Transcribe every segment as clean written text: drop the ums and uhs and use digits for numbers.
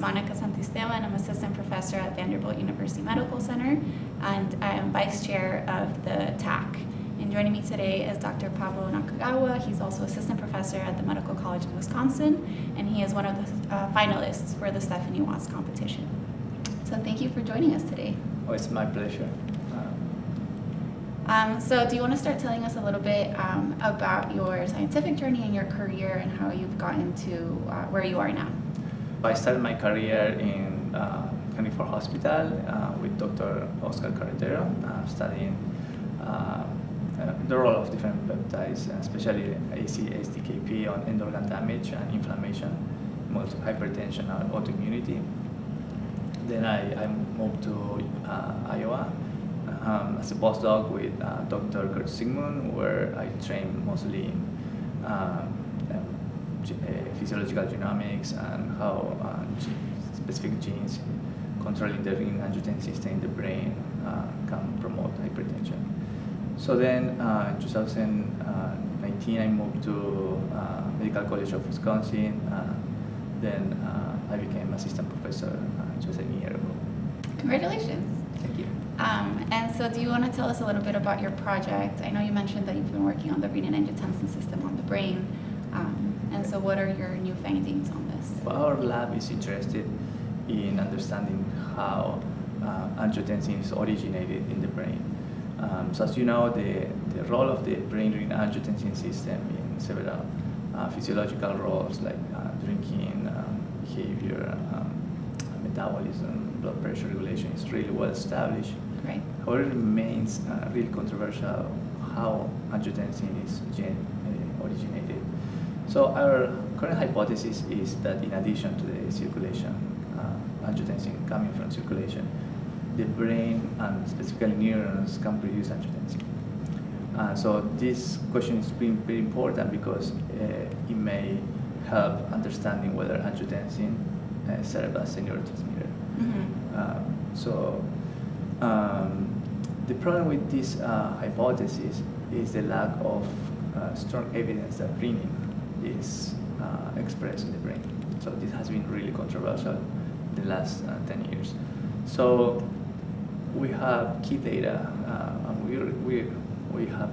Monica Santisteban. I'm assistant professor at Vanderbilt University Medical Center, and I am vice chair of the TAC. And joining me today is Dr. Pablo Nakagawa. He's also assistant professor at the Medical College in Wisconsin, and he is one of the finalists for the Stephanie Watts competition. So thank you for joining us today. Oh, it's my pleasure. So do you want to start telling us a little bit about your scientific journey and your career and how you've gotten to where you are now? I started my career in 24 Hospital with Dr. Oscar Carretero, studying the role of different peptides, especially ACE-DKP on end organ damage and inflammation, most hypertension and autoimmunity. Then I moved to Iowa as a postdoc with Dr. Kurt Sigmund, where I trained mostly in physiological genomics and how specific genes controlling the renin-angiotensin system in the brain can promote hypertension. So then in 2019 I moved to Medical College of Wisconsin. Then I became assistant professor just a year ago. Congratulations. Thank you. And so do you want to tell us a little bit about your project? I know you mentioned that you've been working on the renin-angiotensin system on the brain. And so what are your new findings on this? Well, our lab is interested in understanding how angiotensin is originated in the brain. So as you know, the role of the brain renin-angiotensin system in several physiological roles like drinking, behavior, metabolism, blood pressure regulation is really well established. Right. However, it remains really controversial how angiotensin is originated. So our current hypothesis is that in addition to the circulation, angiotensin coming from circulation, the brain and specifically neurons can produce angiotensin. So this question is very important because it may help understanding whether angiotensin serves as a neurotransmitter. The problem with this hypothesis is the lack of strong evidence that renin is expressed in the brain. So this has been really controversial in the last 10 years. So we have key data, and we have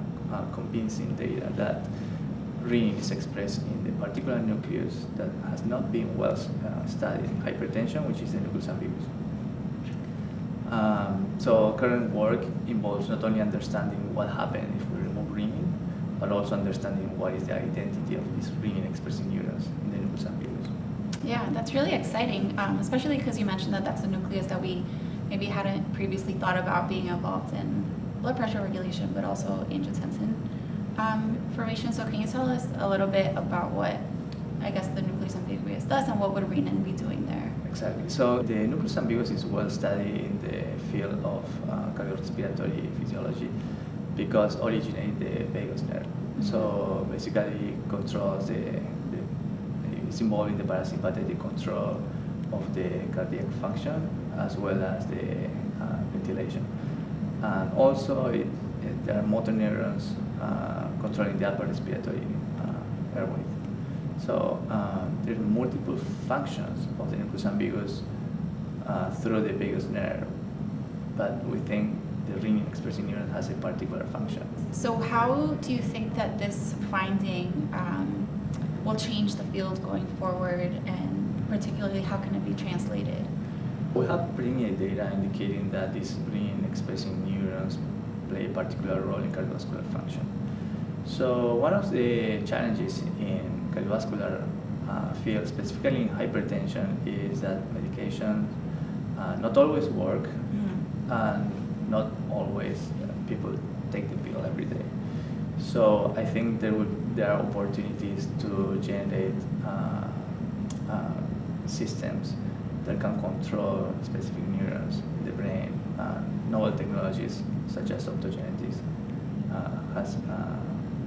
convincing data that renin is expressed in the particular nucleus that has not been well studied in hypertension, which is the nucleus ambiguous. So current work involves not only understanding what happened if we remove renin, but also understanding what is the identity of these renin-expressing neurons in the nucleus ambiguous. Yeah, that's really exciting, especially because you mentioned that that's a nucleus that we maybe hadn't previously thought about being involved in blood pressure regulation, but also angiotensin formation. So can you tell us a little bit about what, I guess, the nucleus ambiguous does and what would renin be doing there? Exactly. So the nucleus ambiguous is well studied in the field of cardiorespiratory physiology because it originates the vagus nerve. Mm-hmm. So basically it controls it's involved in the parasympathetic control of the cardiac function as well as the ventilation. And also there are motor neurons controlling the upper respiratory airway. So there are multiple functions of the nucleus ambiguous through the vagus nerve, but we think the renin-expressing neuron has a particular function. So how do you think that this finding will change the field going forward, and particularly how can it be translated? We have preliminary data indicating that these renin-expressing neurons play a particular role in cardiovascular function. So one of the challenges in cardiovascular field, specifically in hypertension, is that medication not always work, and not always people take the pill every day. So I think there are opportunities to generate systems that can control specific neurons in the brain. Novel technologies such as optogenetics has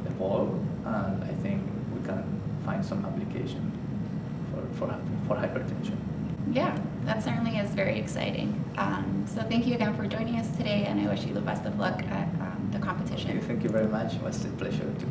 evolved, and I think we can find some application for hypertension. Yeah, that certainly is very exciting. So thank you again for joining us today, and I wish you the best of luck at the competition. Thank you very much. It was a pleasure to